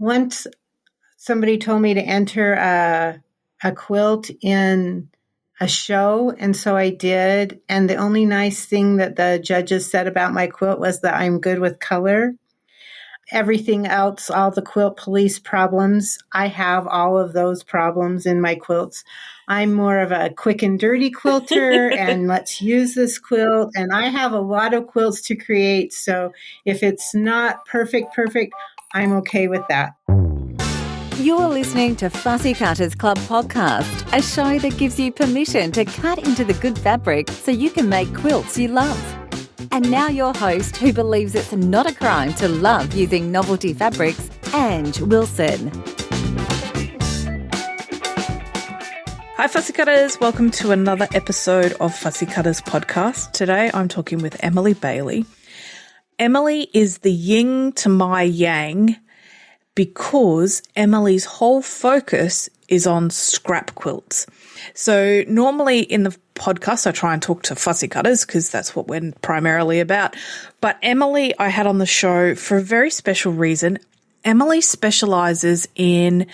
Once somebody told me to enter a quilt in a show, and so I did. And the only nice thing that the judges said about my quilt was that I'm good with color. Everything else, all the quilt police problems, I have all of those problems in my quilts. I'm more of a quick and dirty quilter, and let's use this quilt. And I have a lot of quilts to create. So if it's not perfect, I'm okay with that. You're listening to Fussy Cutters Club podcast, a show that gives you permission to cut into the good fabric so you can make quilts you love. And now your host, who believes it's not a crime to love using novelty fabrics, Ange Wilson. Hi Fussy Cutters, welcome to another episode of Fussy Cutters podcast. Today I'm talking with Emily Bailey. Emily is the yin to my yang because Emily's whole focus is on scrap quilts. So normally in the podcast, I try and talk to fussy cutters because that's what we're primarily about. But Emily, I had on the show for a very special reason. Emily specializes in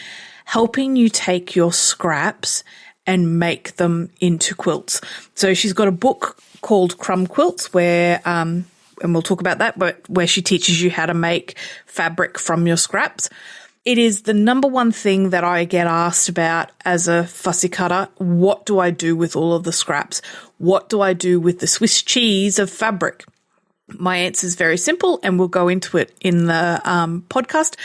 helping you take your scraps and make them into quilts. So she's got a book called Quilts where, and we'll talk about that, but where she teaches you how to make fabric from your scraps. It is the number one thing that I get asked about as a fussy cutter. What do I do with all of the scraps? What do I do with the Swiss cheese of fabric? My answer is very simple, and we'll go into it in the podcast.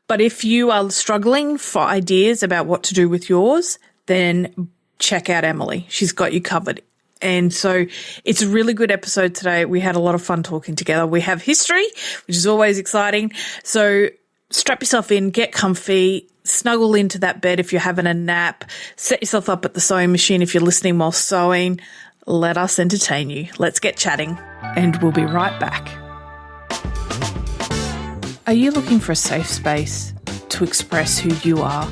But if you are struggling for ideas about what to do with yours, then check out Emily. She's got you covered. And so it's a really good episode today. We had a lot of fun talking together. We have history, which is always exciting. So strap yourself in, get comfy, snuggle into that bed if you're having a nap, set yourself up at the sewing machine if you're listening while sewing. Let us entertain you. Let's get chatting, and we'll be right back. Are you looking for a safe space to express who you are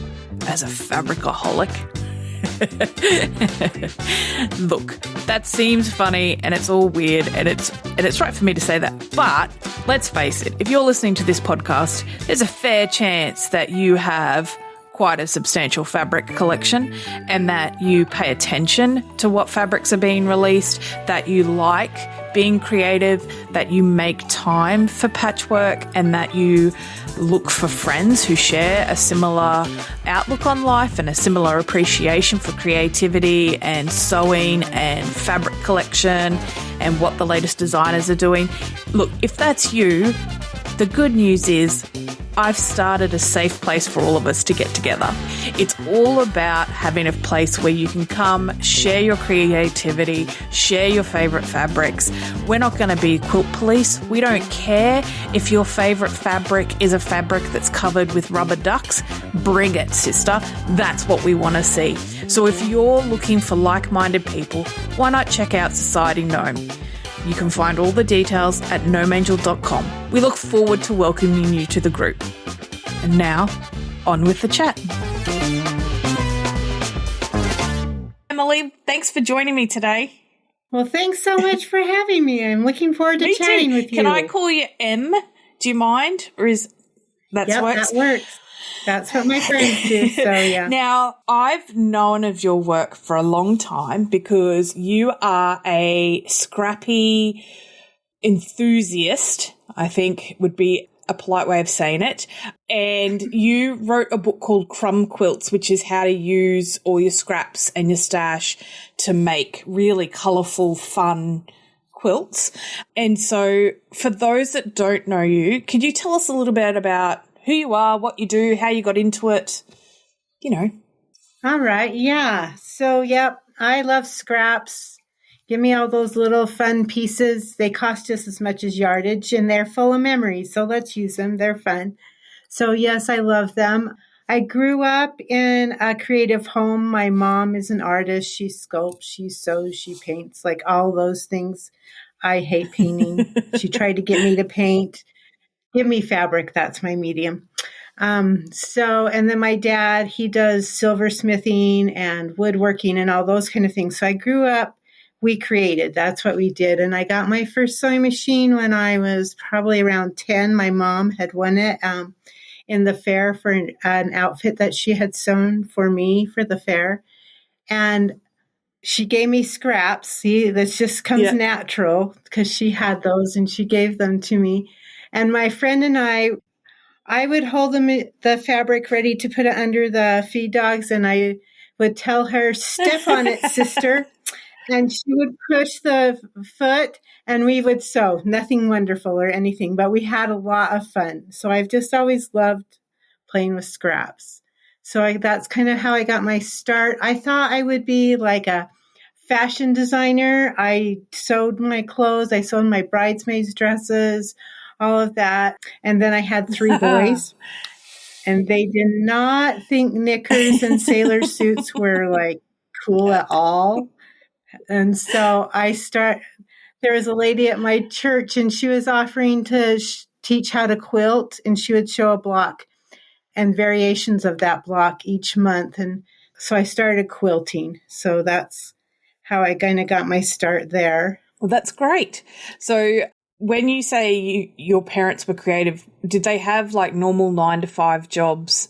as a fabricaholic? Look, that seems funny and it's all weird and it's right for me to say that. But let's face it, if you're listening to this podcast, there's a fair chance that you have quite a substantial fabric collection and that you pay attention to what fabrics are being released, that you like being creative, that you make time for patchwork, and that you look for friends who share a similar outlook on life and a similar appreciation for creativity and sewing and fabric collection and what the latest designers are doing. Look, if that's you, the good news is I've started a safe place for all of us to get together. It's all about having a place where you can come, share your creativity, share your favorite fabrics. We're not going to be quilt police. We don't care if your favorite fabric is a fabric that's covered with rubber ducks. Bring it, sister. That's what we want to see. So if you're looking for like-minded people, why not check out Society Gnome? You can find all the details at gnomeangel.com. We look forward to welcoming you to the group. And now, on with the chat. Emily, thanks for joining me today. Well, thanks so much for having me. I'm looking forward to chatting with you. Can I call you M? Do you mind? Or is that works? That works. That's what my friends do, so yeah. Now, I've known of your work for a long time because you are a scrappy enthusiast, I think would be a polite way of saying it. And you wrote a book called Quilts, which is how to use all your scraps and your stash to make really colourful, fun quilts. And so for those that don't know you, could you tell us a little bit about who you are, what you do, how you got into it, you know. All right, yeah. So, yep, I love scraps. Give me all those little fun pieces. They cost just as much as yardage, and they're full of memories, so let's use them. They're fun. So, yes, I love them. I grew up in a creative home. My mom is an artist. She sculpts, she sews, she paints, like all those things. I hate painting. She tried to get me to paint. Give me fabric. That's my medium. And then my dad, he does silversmithing and woodworking and all those kind of things. So I grew up, we created. That's what we did. And I got my first sewing machine when I was probably around 10. My mom had won it. in the fair for an outfit that she had sewn for me for the fair. And she gave me scraps. See, that just comes natural because she had those and she gave them to me. And my friend and I would hold the fabric ready to put it under the feed dogs, and I would tell her, "Step on it, sister." And she would push the foot and we would sew. Nothing wonderful or anything, but we had a lot of fun. So I've just always loved playing with scraps. So that's kind of how I got my start. I thought I would be like a fashion designer. I sewed my clothes. I sewed my bridesmaids' dresses, all of that. And then I had 3 boys. And they did not think knickers and sailor suits were like cool at all. And so there was a lady at my church and she was offering to teach how to quilt, and she would show a block and variations of that block each month. And so I started quilting. So that's how I kind of got my start there. Well, that's great. So when you say your parents were creative, did they have like normal 9-to-5 jobs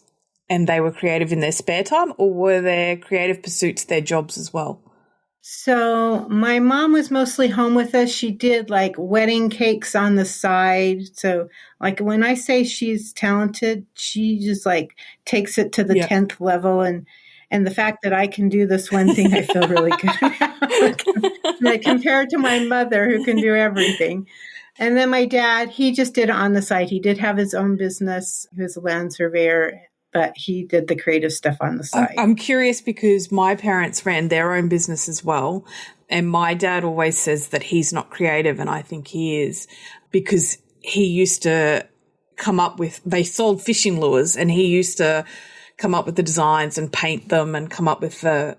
and they were creative in their spare time, or were their creative pursuits their jobs as well? So my mom was mostly home with us. She did like wedding cakes on the side. So like when I say she's talented, she just like takes it to the 10th level. And the fact that I can do this one thing, I feel really good about. Like compared to my mother who can do everything. And then my dad, he just did it on the side. He did have his own business. He was a land surveyor, but he did the creative stuff on the side. I'm curious because my parents ran their own business as well, and my dad always says that he's not creative, and I think he is, because he used to come up with – they sold fishing lures, and he used to come up with the designs and paint them and come up with the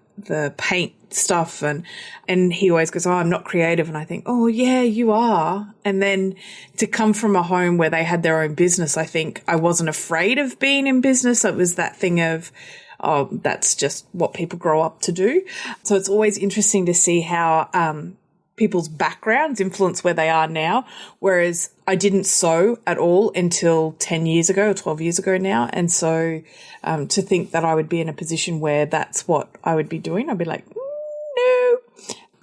paint stuff, and he always goes, "Oh, I'm not creative." And I think, "Oh yeah, you are." And then to come from a home where they had their own business, I think I wasn't afraid of being in business. It was that thing of, oh, that's just what people grow up to do. So it's always interesting to see how people's backgrounds influence where they are now, whereas I didn't sew at all until 10 years ago or 12 years ago now. And so to think that I would be in a position where that's what I would be doing, I'd be like, no.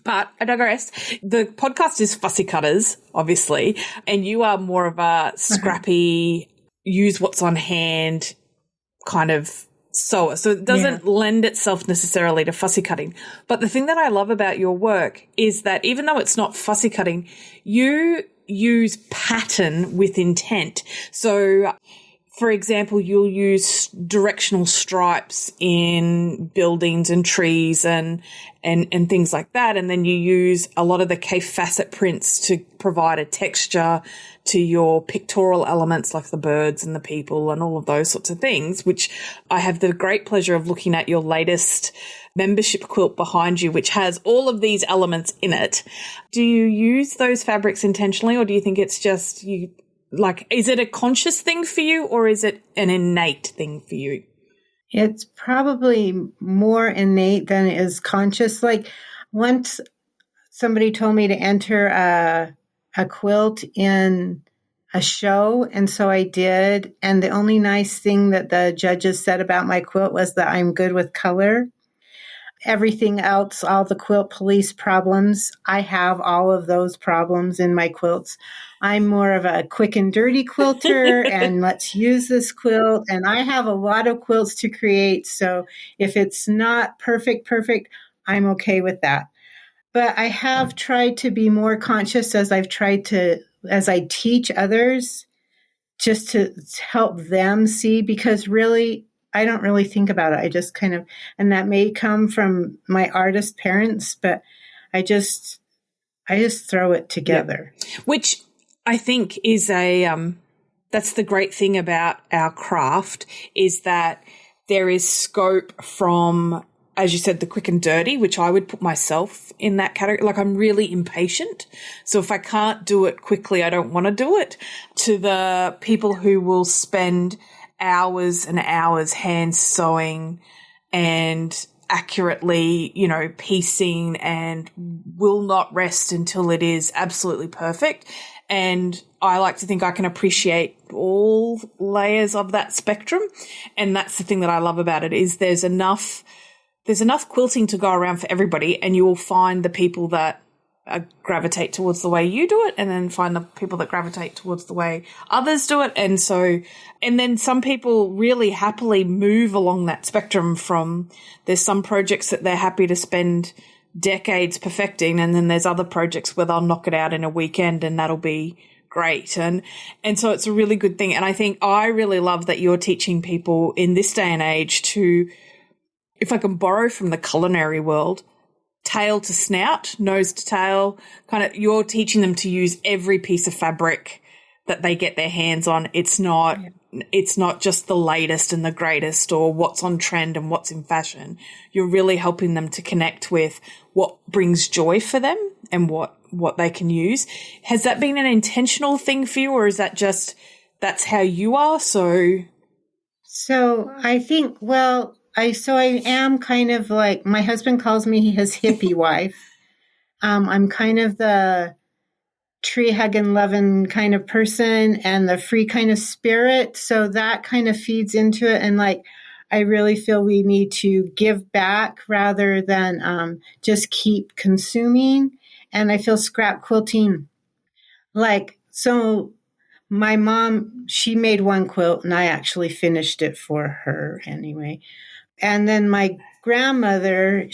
But I digress. The podcast is Fussy Cutters, obviously, and you are more of a scrappy, use what's on hand kind of sewer. So it doesn't lend itself necessarily to fussy cutting. But the thing that I love about your work is that even though it's not fussy cutting, you use pattern with intent. So for example, you'll use directional stripes in buildings and trees and things like that. And then you use a lot of the K facet prints to provide a texture to your pictorial elements like the birds and the people and all of those sorts of things, which I have the great pleasure of looking at your latest membership quilt behind you, which has all of these elements in it. Do you use those fabrics intentionally, or do you think it's just you? Like, is it a conscious thing for you, or is it an innate thing for you? It's probably more innate than it is conscious. Like once somebody told me to enter a quilt in a show, and so I did. And the only nice thing that the judges said about my quilt was that I'm good with color. Everything else, all the quilt police problems, I have all of those problems in my quilts. I'm more of a quick and dirty quilter, and let's use this quilt. And I have a lot of quilts to create. So if it's not perfect, I'm okay with that. But I have tried to be more conscious as I teach others, just to help them see, because really, I don't really think about it. I just kind of, and that may come from my artist parents, but I just throw it together. Yep. Which I think is that's the great thing about our craft, is that there is scope from, as you said, the quick and dirty, which I would put myself in that category. Like, I'm really impatient. So if I can't do it quickly, I don't want to do it, to the people who will spend hours and hours hand sewing and accurately, piecing, and will not rest until it is absolutely perfect. And I like to think I can appreciate all layers of that spectrum. And that's the thing that I love about it is there's enough quilting to go around for everybody, and you will find the people that gravitate towards the way you do it, and then find the people that gravitate towards the way others do it. And then some people really happily move along that spectrum from there's some projects that they're happy to spend decades perfecting, and then there's other projects where they'll knock it out in a weekend and that'll be great. And so it's a really good thing. And I think I really love that you're teaching people in this day and age to, if I can borrow from the culinary world, tail to snout, nose to tail, kind of, you're teaching them to use every piece of fabric that they get their hands on. It's not just the latest and the greatest or what's on trend and what's in fashion. You're really helping them to connect with what brings joy for them and what they can use. Has that been an intentional thing for you, or is that just that's how you are? So I think, I am kind of like, my husband calls me his hippie wife. I'm kind of the tree hugging, loving kind of person and the free kind of spirit. So that kind of feeds into it. And like, I really feel we need to give back rather than just keep consuming. And I feel scrap quilting, my mom, she made one quilt and I actually finished it for her anyway. And then my grandmother,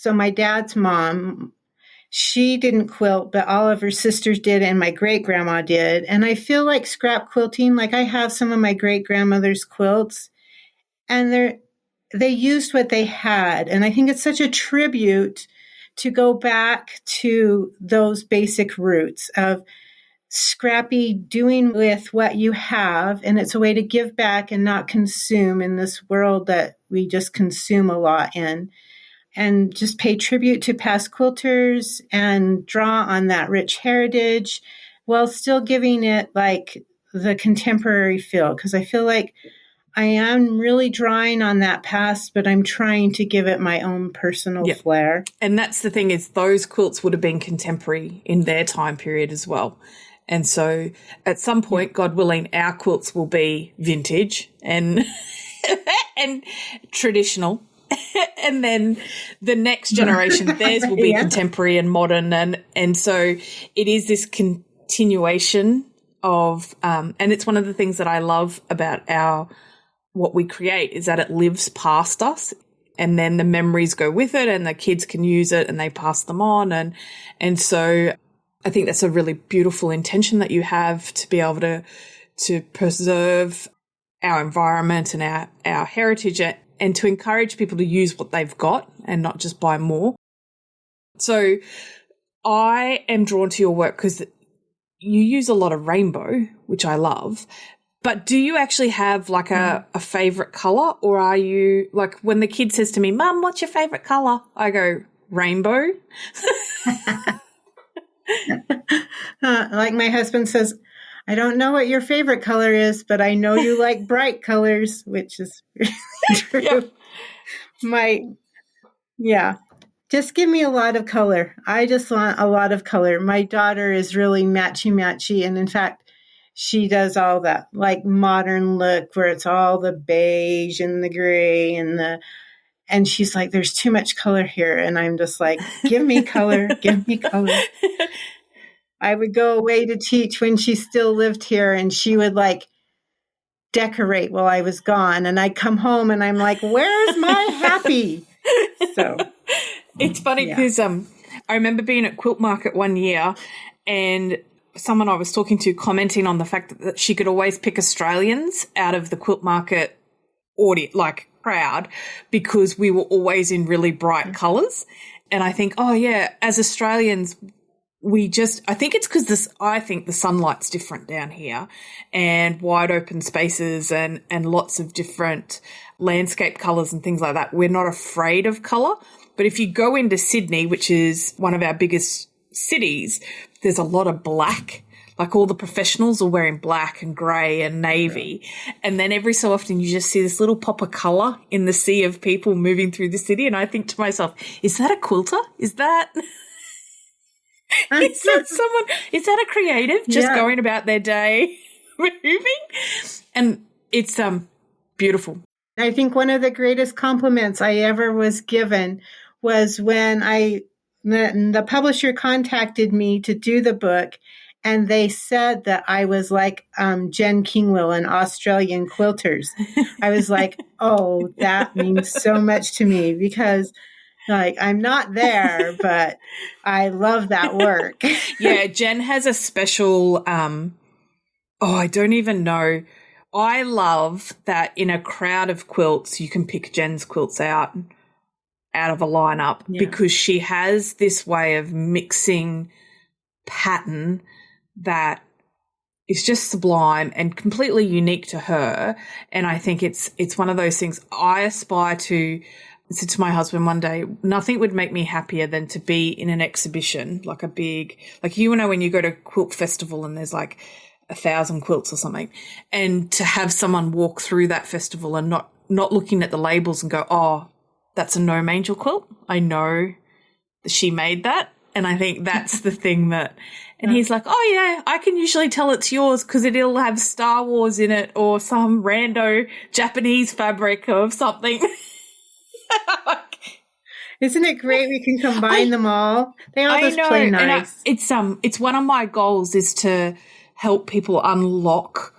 my dad's mom, she didn't quilt, but all of her sisters did, and my great-grandma did. And I feel like scrap quilting, like I have some of my great-grandmother's quilts, and they used what they had. And I think it's such a tribute to go back to those basic roots of scrappy, doing with what you have, and it's a way to give back and not consume in this world that we just consume a lot in, and just pay tribute to past quilters and draw on that rich heritage while still giving it like the contemporary feel, because I feel like I am really drawing on that past, but I'm trying to give it my own personal flair. And that's the thing, is those quilts would have been contemporary in their time period as well. And so at some point, God willing, our quilts will be vintage and and traditional. And then the next generation, theirs will be contemporary and modern. And so it is this continuation of and it's one of the things that I love about what we create is that it lives past us, and then the memories go with it, and the kids can use it and they pass them on. And so I think that's a really beautiful intention that you have to be able to preserve our environment and our heritage, and to encourage people to use what they've got and not just buy more. So I am drawn to your work because you use a lot of rainbow, which I love. But do you actually have like a favorite color, or are you like, when the kid says to me, Mum, what's your favorite color? I go, rainbow. Like my husband says, I don't know what your favorite color is, but I know you like bright colors, which is really true. Just give me a lot of color. I just want a lot of color. My daughter is really matchy-matchy, and in fact, she does all that like modern look where it's all the beige and the gray and she's like, there's too much color here. And I'm just like, give me color, give me color. I would go away to teach when she still lived here, and she would like decorate while I was gone. And I'd come home and I'm like, where's my happy? So it's funny because I remember being at Quilt Market one year, and someone I was talking to commenting on the fact that she could always pick Australians out of the Quilt Market crowd because we were always in really bright colours. And I think, as Australians, I think it's because I think the sunlight's different down here, and wide open spaces and lots of different landscape colours and things like that. We're not afraid of colour. But if you go into Sydney, which is one of our biggest cities, there's a lot of black. Like all the professionals are wearing black and grey and navy. And then every so often you just see this little pop of colour in the sea of people moving through the city. And I think to myself, is that a quilter? Is that? Is that a creative just Yeah. going about their day moving? And it's beautiful. I think one of the greatest compliments I ever was given was when the publisher contacted me to do the book, and they said that I was like Jen Kingwell in Australian Quilters. I was like, oh, that means so much to me because like I'm not there, but I love that work. Yeah, Jen has a special I don't even know. I love that in a crowd of quilts you can pick Jen's quilts out of a lineup because she has this way of mixing pattern that is just sublime and completely unique to her. And I think it's one of those things I aspire to. I said to my husband one day, nothing would make me happier than to be in an exhibition, like a big, like when you go to a quilt festival and there's like 1,000 quilts or something, and to have someone walk through that festival and not looking at the labels and go, oh, that's a GnomeAngel quilt. I know that she made that. And I think that's the thing that, and he's like, oh yeah, I can usually tell it's yours because it'll have Star Wars in it or some rando Japanese fabric or something. Isn't it great we can combine them all? They all just play nice. And it's one of my goals is to help people unlock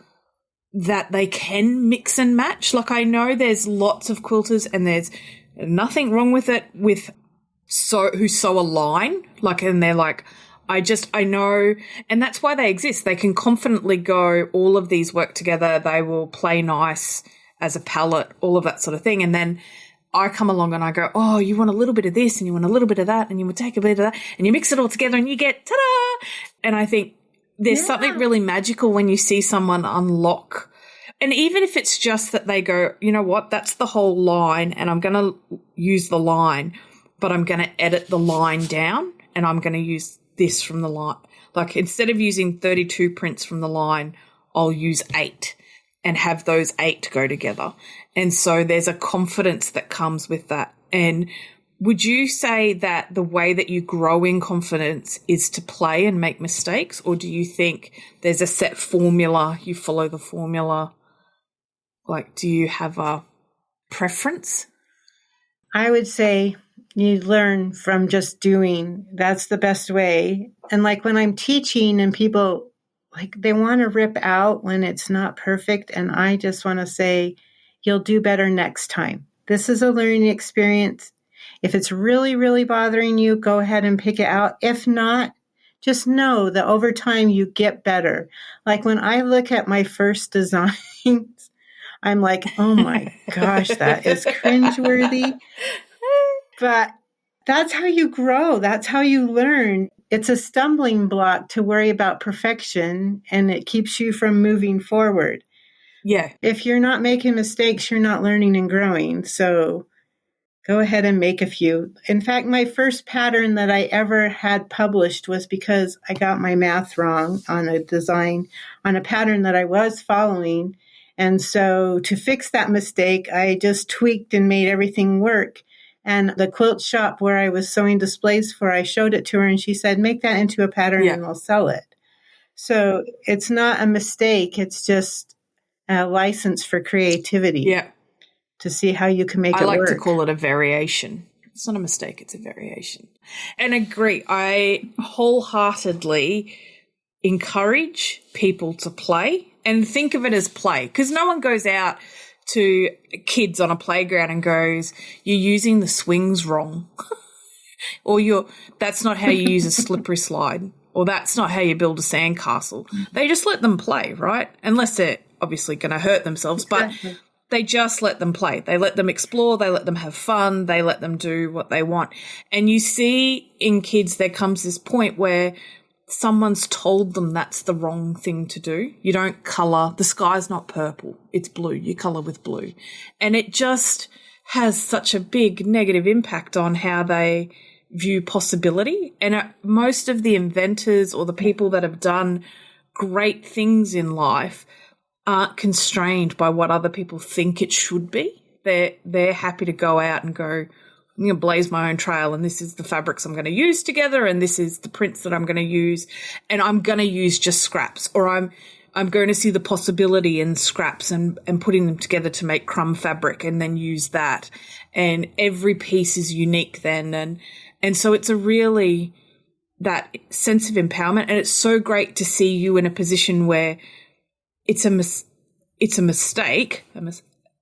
that they can mix and match. Like I know there's lots of quilters and there's nothing wrong with it who sew a line, like, and they're like, I know, and that's why they exist. They can confidently go, all of these work together. They will play nice as a palette, all of that sort of thing. And then I come along and I go, oh, you want a little bit of this and you want a little bit of that and you would take a bit of that and you mix it all together and you get ta-da. And I think there's something really magical when you see someone unlock. And even if it's just that they go, you know what, that's the whole line and I'm going to use the line, but I'm going to edit the line down and I'm going to use this from the line. Like instead of using 32 prints from the line, I'll use 8 and have those 8 go together. And so there's a confidence that comes with that. And would you say that the way that you grow in confidence is to play and make mistakes, or do you think there's a set formula, you follow the formula? Like, do you have a preference? I would say you learn from just doing. That's the best way. And like when I'm teaching and people, like they want to rip out when it's not perfect. And I just want to say, you'll do better next time. This is a learning experience. If it's really, really bothering you, go ahead and pick it out. If not, just know that over time you get better. Like when I look at my first designs, I'm like, oh my gosh, that is cringeworthy. But that's how you grow. That's how you learn. It's a stumbling block to worry about perfection, and it keeps you from moving forward. Yeah. If you're not making mistakes, you're not learning and growing. So go ahead and make a few. In fact, my first pattern that I ever had published was because I got my math wrong on a design, on a pattern that I was following. And so to fix that mistake, I just tweaked and made everything work. And the quilt shop where I was sewing displays for, I showed it to her and she said, make that into a pattern and we'll sell it. So it's not a mistake. It's just a license for creativity. Yeah. To see how you can make it work. I like to call it a variation. It's not a mistake. It's a variation. And agree. I wholeheartedly encourage people to play and think of it as play, because no one goes out to kids on a playground and goes, you're using the swings wrong. Or that's not how you use a slippery slide. Or that's not how you build a sandcastle. They just let them play, right? Unless they're obviously going to hurt themselves. But they just let them play. They let them explore. They let them have fun. They let them do what they want. And you see in kids there comes this point where someone's told them that's the wrong thing to do. You don't colour. The sky's not purple. It's blue. You colour with blue. And it just has such a big negative impact on how they view possibility. And most of the inventors or the people that have done great things in life aren't constrained by what other people think it should be. They're happy to go out and go, blaze my own trail, and this is the fabrics I'm going to use together, and this is the prints that I'm going to use, and I'm going to use just scraps, or I'm going to see the possibility in scraps and putting them together to make crumb fabric and then use that. And every piece is unique then. And so it's a really that sense of empowerment. And it's so great to see you in a position where it's a mistake,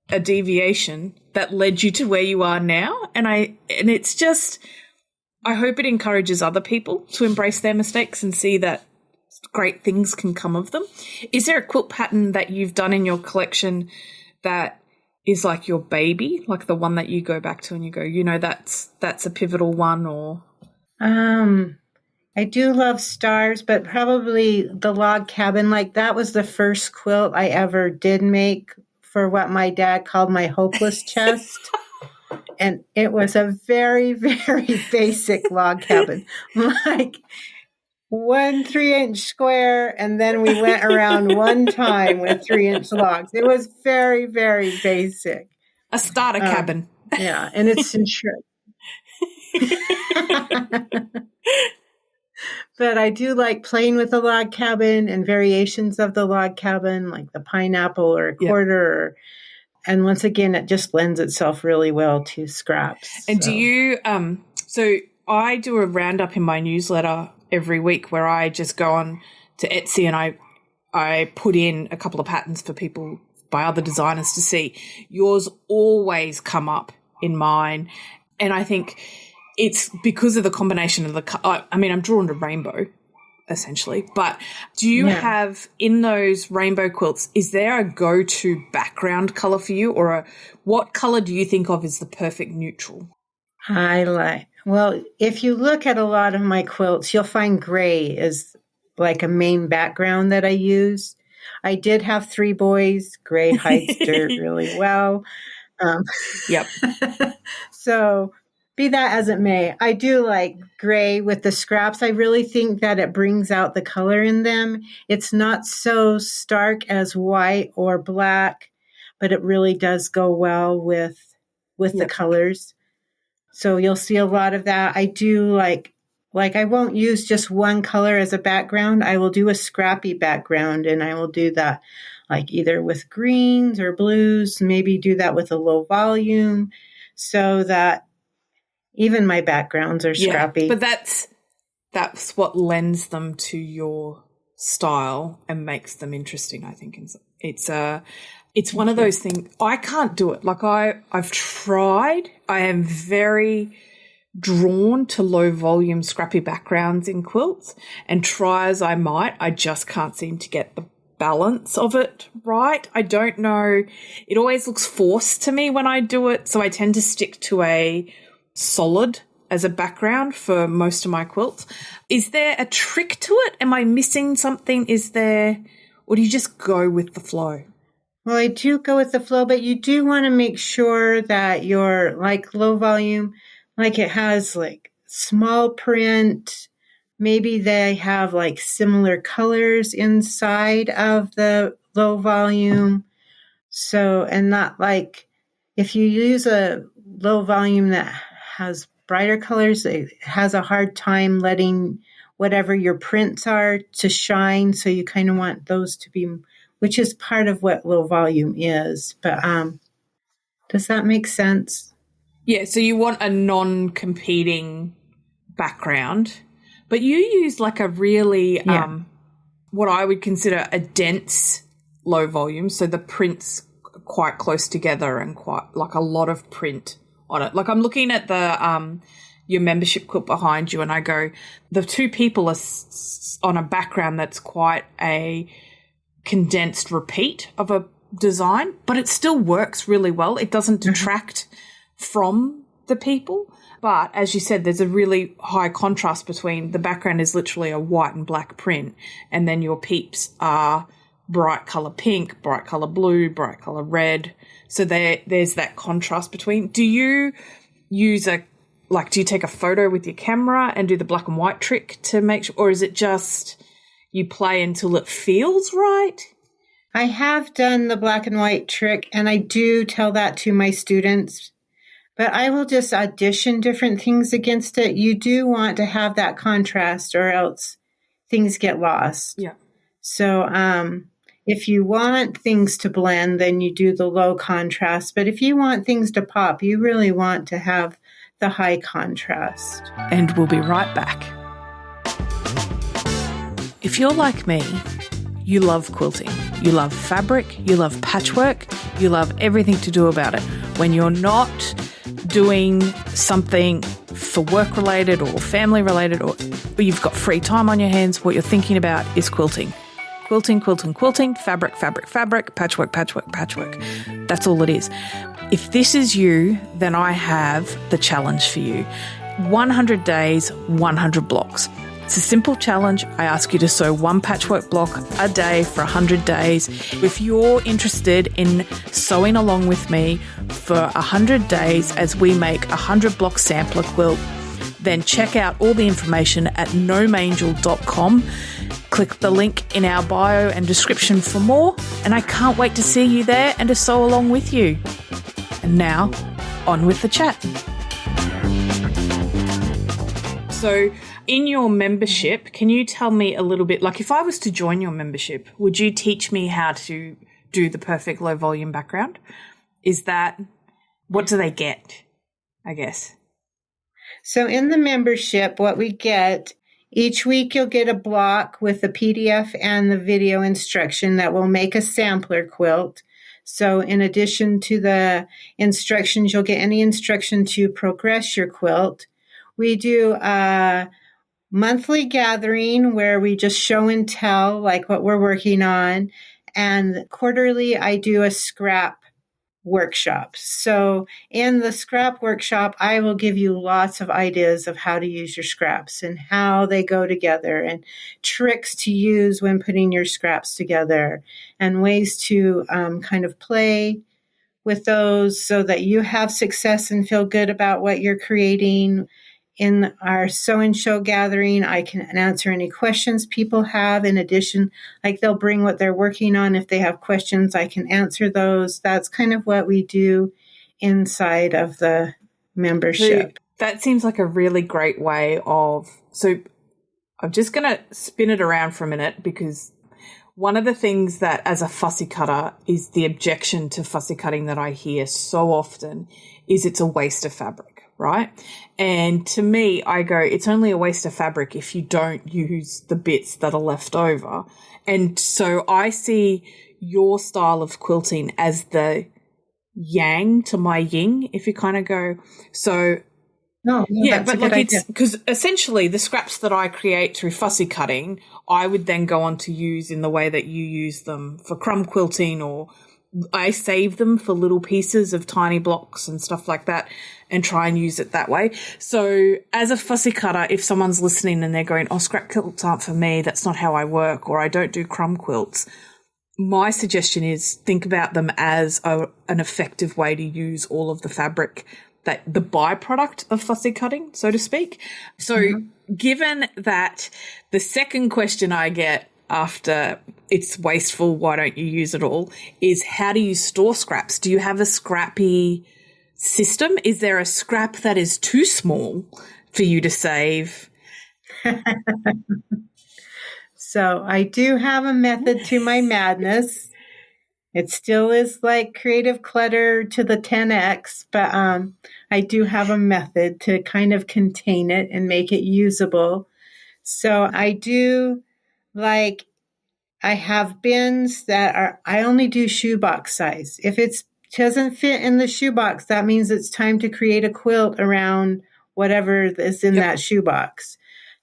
a deviation that led you to where you are now. And it's just, I hope it encourages other people to embrace their mistakes and see that great things can come of them. Is there a quilt pattern that you've done in your collection that is like your baby, like the one that you go back to and you go, that's a pivotal one? Or I do love stars, but probably the log cabin. Like that was the first quilt I ever did make for what my dad called my hopeless chest. And it was a very, very basic log cabin, like 1 3-inch square, and then we went around one time with 3-inch logs. It was very, very basic. A starter cabin. Yeah, and it's insured. But I do like playing with the log cabin and variations of the log cabin, like the pineapple or a quarter. And once again, it just lends itself really well to scraps. And do you so I do a roundup in my newsletter every week where I just go on to Etsy and I put in a couple of patterns for people by other designers to see. Yours always come up in mine. And I think it's because of the combination of I'm drawn to rainbow, essentially. But do you have, in those rainbow quilts, is there a go-to background colour for you, or what colour do you think of as the perfect neutral? Well, if you look at a lot of my quilts, you'll find gray is like a main background that I use. I did have 3 boys. Gray hides dirt really well. Yep. So be that as it may, I do like gray with the scraps. I really think that it brings out the color in them. It's not so stark as white or black, but it really does go well with the colors. So you'll see a lot of that. I do like I won't use just one color as a background. I will do a scrappy background, and I will do that like either with greens or blues, maybe do that with a low volume so that even my backgrounds are scrappy. But that's what lends them to your style and makes them interesting, I think. It's one of those things. I can't do it. Like I've tried. I am very drawn to low volume scrappy backgrounds in quilts, and try as I might, I just can't seem to get the balance of it right. I don't know. It always looks forced to me when I do it. So I tend to stick to a solid as a background for most of my quilts. Is there a trick to it? Am I missing something? Or do you just go with the flow? Well, I do go with the flow, but you do want to make sure that your like low volume, like it has like small print. Maybe they have like similar colors inside of the low volume. So, and not like if you use a low volume that has brighter colors, it has a hard time letting whatever your prints are to shine. So you kind of want those to be, which is part of what low volume is. But does that make sense? Yeah, so you want a non-competing background, but you use like a really, what I would consider a dense low volume. So the prints quite close together and quite like a lot of print on it. Like I'm looking at the your membership quilt behind you and I go, the 2 people are on a background that's quite a condensed repeat of a design, but it still works really well. It doesn't detract from the people. But as you said, there's a really high contrast between the background is literally a white and black print, and then your peeps are bright colour pink, bright colour blue, bright colour red. So there's that contrast between. Do you use do you take a photo with your camera and do the black and white trick to make sure, or is it just you play until it feels right? I have done the black and white trick, and I do tell that to my students. but I will just audition different things against it. You do want to have that contrast or else things get lost. Yeah. So if you want things to blend, then you do the low contrast. But if you want things to pop, you really want to have the high contrast. And we'll be right back. If you're like me, you love quilting. You love fabric, you love patchwork, you love everything to do about it. When you're not doing something for work related or family related, or you've got free time on your hands, what you're thinking about is quilting. Quilting, quilting, quilting, fabric, fabric, fabric, patchwork, patchwork, patchwork. That's all it is. If this is you, then I have the challenge for you. 100 days, 100 blocks. It's a simple challenge. I ask you to sew one patchwork block a day for 100 days. If you're interested in sewing along with me for 100 days as we make a 100 block sampler quilt, then check out all the information at gnomeangel.com. Click the link in our bio and description for more, and I can't wait to see you there and to sew along with you. And now, on with the chat. So, in your membership, can you tell me a little bit, like if I was to join your membership, would you teach me how to do the perfect low volume background? Is that, what do they get, I guess? So in the membership, what we get, each week you'll get a block with the PDF and the video instruction that will make a sampler quilt. So in addition to the instructions, you'll get any instruction to progress your quilt. We do a monthly gathering where we just show and tell like what we're working on. And quarterly, I do a scrap workshop. So in the scrap workshop, I will give you lots of ideas of how to use your scraps and how they go together and tricks to use when putting your scraps together and ways to kind of play with those so that you have success and feel good about what you're creating. In our sew and show gathering, I can answer any questions people have. In addition, like they'll bring what they're working on. If they have questions, I can answer those. That's kind of what we do inside of the membership. That seems like a really great way of, so I'm just going to spin it around for a minute, because one of the things that as a fussy cutter is the objection to fussy cutting that I hear so often is it's a waste of fabric. Right? And to me, I go, it's only a waste of fabric if you don't use the bits that are left over. And so I see your style of quilting as the yang to my yin, if you kind of go, so yeah, but like it's because essentially the scraps that I create through fussy cutting, I would then go on to use in the way that you use them for crumb quilting, or I save them for little pieces of tiny blocks and stuff like that and try and use it that way. So as a fussy cutter, if someone's listening and they're going, oh, scrap quilts aren't for me, that's not how I work, or I don't do crumb quilts, my suggestion is think about them as an effective way to use all of the fabric, that the byproduct of fussy cutting, so to speak. So given that the second question I get after it's wasteful, why don't you use it all, is how do you store scraps? Do you have a scrappy system? Is there a scrap that is too small for you to save? So I do have a method to my madness. It still is like creative clutter to the 10x, but I do have a method to kind of contain it and make it usable. So I do, like, I have bins that are, I only do shoebox size. If it doesn't fit in the shoebox, that means it's time to create a quilt around whatever is in that shoebox.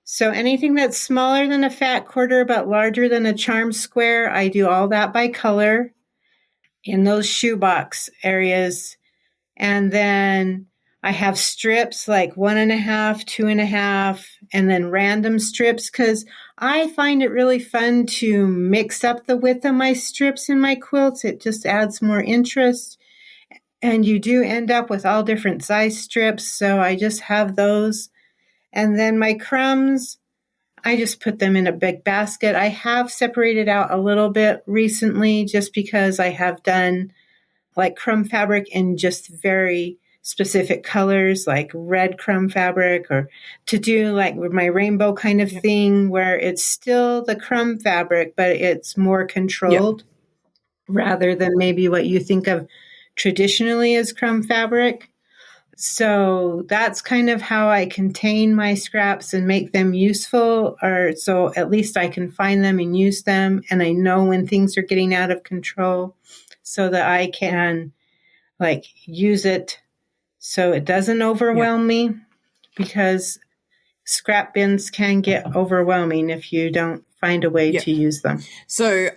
So anything that's smaller than a fat quarter but larger than a charm square, I do all that by color in those shoebox areas. And then I have strips like 1.5, 2.5, and then random strips, because I find it really fun to mix up the width of my strips in my quilts. It just adds more interest. And you do end up with all different size strips. So I just have those. And then my crumbs, I just put them in a big basket. I have separated out a little bit recently just because I have done like crumb fabric in just very specific colors like red crumb fabric, or to do like my rainbow kind of thing where it's still the crumb fabric, but it's more controlled rather than maybe what you think of traditionally as crumb fabric. So that's kind of how I contain my scraps and make them useful, or so at least I can find them and use them. And I know when things are getting out of control so that I can like use it so it doesn't overwhelm me, because scrap bins can get overwhelming if you don't find a way to use them. So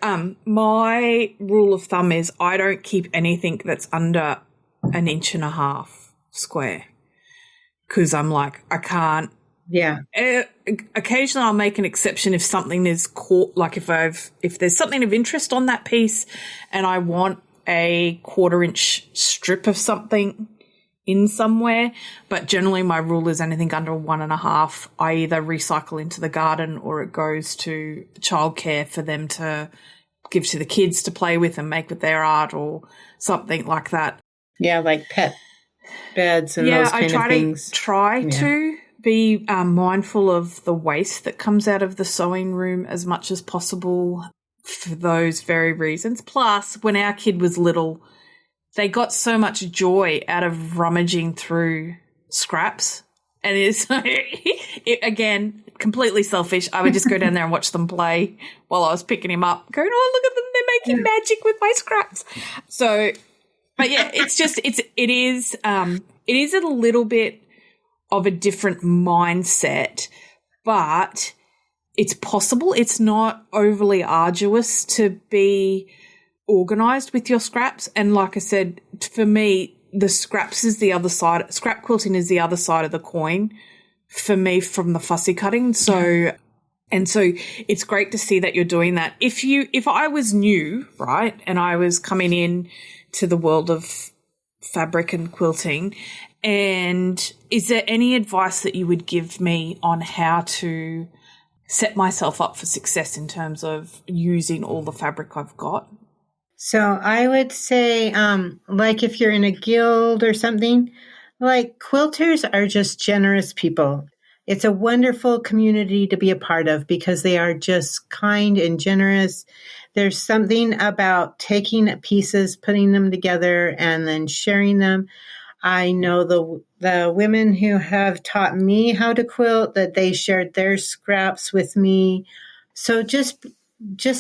my rule of thumb is I don't keep anything that's under 1.5 inches square, because I'm like, I can't. Yeah. Occasionally I'll make an exception if something is caught, like if there's something of interest on that piece and I want a 1/4 inch strip of something in somewhere, but generally my rule is anything under 1.5, I either recycle into the garden or it goes to childcare for them to give to the kids to play with and make with their art or something like that. Yeah, like pet beds and those kind of things. Try to be mindful of the waste that comes out of the sewing room as much as possible for those very reasons. Plus, when our kid was little, they got so much joy out of rummaging through scraps. And it's, again, completely selfish. I would just go down there and watch them play while I was picking him up, going, oh, look at them, they're making magic with my scraps. So, but yeah, it's just, it is a little bit of a different mindset, but it's possible. It's not overly arduous to be organised with your scraps. And like I said, for me, the scraps is the other side. Scrap quilting is the other side of the coin for me from the fussy cutting. So, and so it's great to see that you're doing that. If I was new, right, and I was coming in to the world of fabric and quilting, and is there any advice that you would give me on how to set myself up for success in terms of using all the fabric I've got? So I would say, like if you're in a guild or something, like quilters are just generous people. It's a wonderful community to be a part of because they are just kind and generous. There's something about taking pieces, putting them together, and then sharing them. I know the women who have taught me how to quilt, that they shared their scraps with me. So just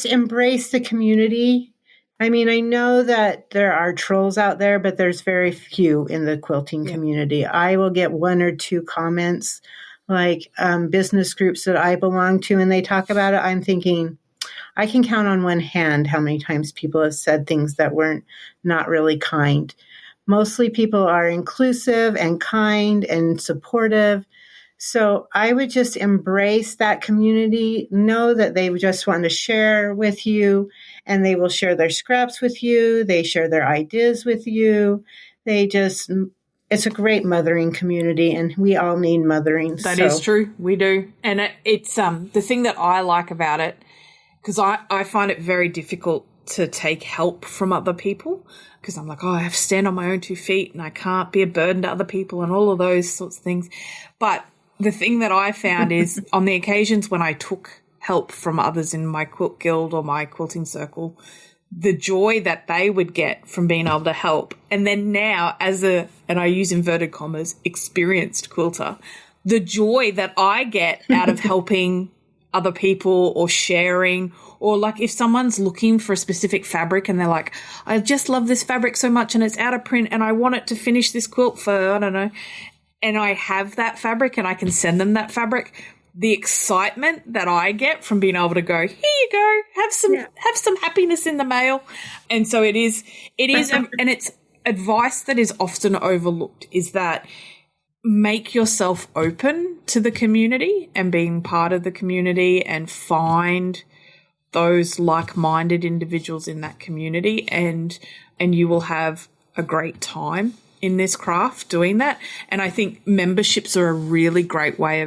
embrace the community. I mean, I know that there are trolls out there, but there's very few in the quilting community. I will get 1 or 2 comments, like business groups that I belong to, and they talk about it. I'm thinking, I can count on one hand how many times people have said things that weren't not really kind. Mostly people are inclusive and kind and supportive. So I would just embrace that community, know that they just want to share with you, and they will share their scraps with you. They share their ideas with you. It's a great mothering community, and we all need mothering. That is true. We do. And it's the thing that I like about it, because I find it very difficult to take help from other people, because I'm like, I have to stand on my own 2 feet and I can't be a burden to other people and all of those sorts of things. But the thing that I found is on the occasions when I took help from others in my quilt guild or my quilting circle, the joy that they would get from being able to help. And then now and I use inverted commas, experienced quilter, the joy that I get out of helping other people or sharing, or like if someone's looking for a specific fabric and they're like, I just love this fabric so much and it's out of print and I want it to finish this quilt for, I don't know, and I have that fabric and I can send them that fabric, the excitement that I get from being able to go, here you go, have some happiness in the mail. And so it is, and it's advice that is often overlooked, is that make yourself open to the community and being part of the community, and find those like-minded individuals in that community, and you will have a great time in this craft doing that. And I think memberships are a really great way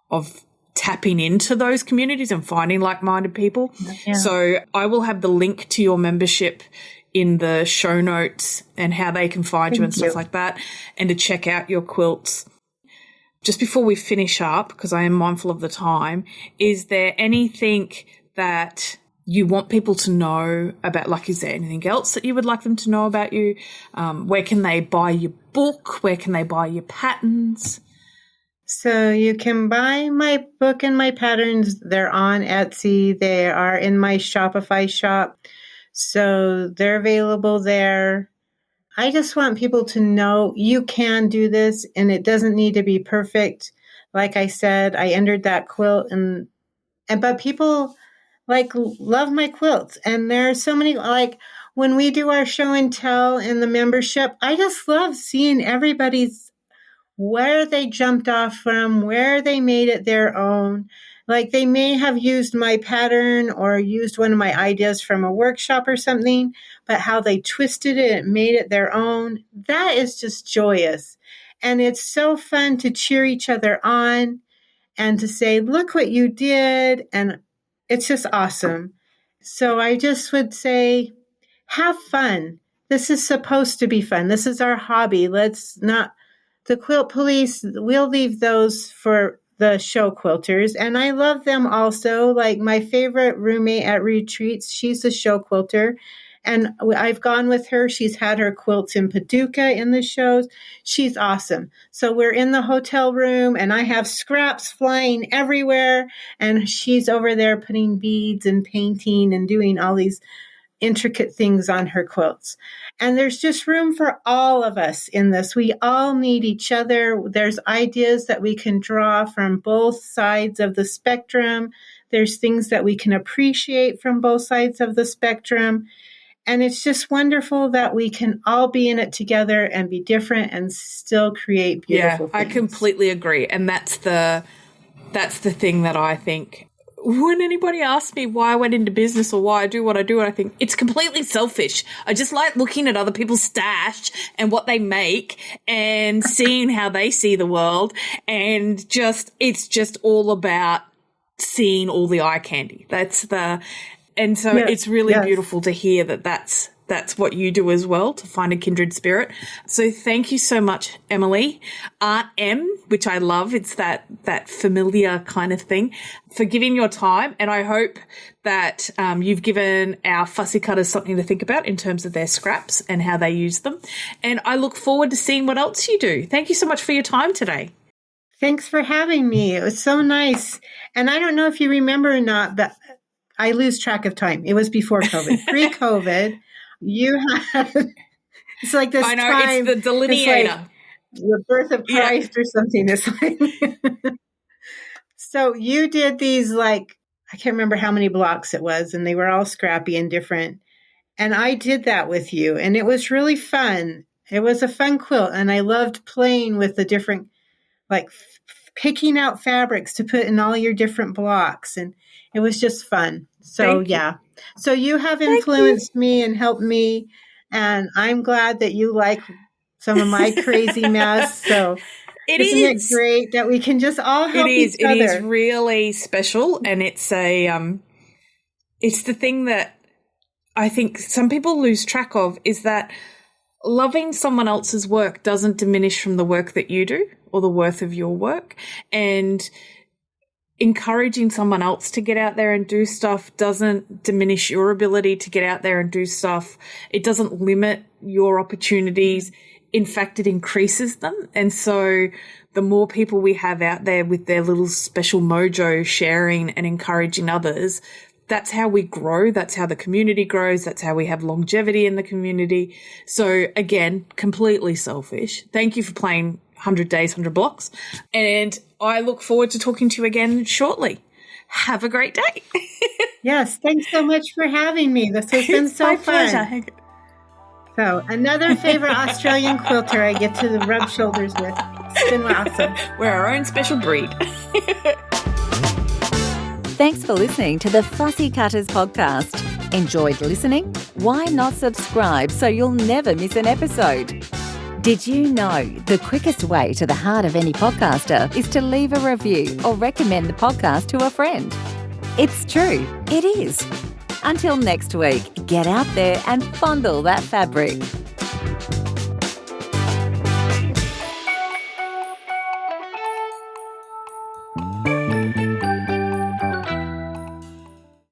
of tapping into those communities and finding like-minded people. Yeah. So I will have the link to your membership in the show notes and how they can find you and Thank stuff like that, and to check out your quilts. Just before we finish up, because I am mindful of the time, is there anything that you want people to know about? Like, is there anything else that you would like them to know about you? Where can they buy your book? Where can they buy your patterns? So you can buy my book and my patterns. They're on Etsy. They are in my Shopify shop. So they're available there. I just want people to know you can do this, and it doesn't need to be perfect. Like I said, I entered that quilt but people love my quilts. And there are so many, when we do our show and tell in the membership, I just love seeing everybody's where they jumped off from, where they made it their own. Like they may have used my pattern or used one of my ideas from a workshop or something, but how they twisted it and made it their own, that is just joyous. And it's so fun to cheer each other on and to say, look what you did. And it's just awesome. So I just would say, have fun. This is supposed to be fun. This is our hobby. Let's not, the quilt police, we'll leave those for the show quilters. And I love them also. Like my favorite roommate at retreats, she's a show quilter. And I've gone with her. She's had her quilts in Paducah in the shows. She's awesome. So we're in the hotel room and I have scraps flying everywhere. And she's over there putting beads and painting and doing all these intricate things on her quilts. And there's just room for all of us in this. We all need each other. There's ideas that we can draw from both sides of the spectrum. There's things that we can appreciate from both sides of the spectrum. And it's just wonderful that we can all be in it together and be different and still create beautiful things. I completely agree. And that's the thing that I think when anybody asks me why I went into business or why I do what I do, I think it's completely selfish. I just like looking at other people's stash and what they make and seeing how they see the world, and it's just all about seeing all the eye candy. And so it's really beautiful to hear that that's what you do as well, to find a kindred spirit. So thank you so much, Emily. Aunt M, which I love, it's that familiar kind of thing, for giving your time. And I hope that you've given our fussy cutters something to think about in terms of their scraps and how they use them. And I look forward to seeing what else you do. Thank you so much for your time today. Thanks for having me. It was so nice. And I don't know if you remember or not, but I lose track of time. It was before COVID. Pre-COVID, you had, it's like this. I know, time, it's the delineator. Like the birth of Christ or something. It's like, so you did these, I can't remember how many blocks it was, and they were all scrappy and different. And I did that with you, and it was really fun. It was a fun quilt, and I loved playing with the different, picking out fabrics to put in all your different blocks, and it was just fun. So, So you have influenced me and helped me, and I'm glad that you like some of my crazy mess. So isn't it great that we can just all help each other? It is really special, and it's the thing that I think some people lose track of, is that loving someone else's work doesn't diminish from the work that you do or the worth of your work. And encouraging someone else to get out there and do stuff doesn't diminish your ability to get out there and do stuff. It doesn't limit your opportunities. In fact, it increases them. And so the more people we have out there with their little special mojo sharing and encouraging others, that's how we grow. That's how the community grows. That's how we have longevity in the community. So again, completely selfish. Thank you for playing 100 Days, 100 Blocks. And I look forward to talking to you again shortly. Have a great day. Yes, thanks so much for having me. This has been so fun. Pleasure. So another favorite Australian quilter I get to rub shoulders with. It's been awesome. We're our own special breed. Thanks for listening to the Fussy Cutters podcast. Enjoyed listening? Why not subscribe so you'll never miss an episode? Did you know the quickest way to the heart of any podcaster is to leave a review or recommend the podcast to a friend? It's true, it is. Until next week, get out there and fondle that fabric.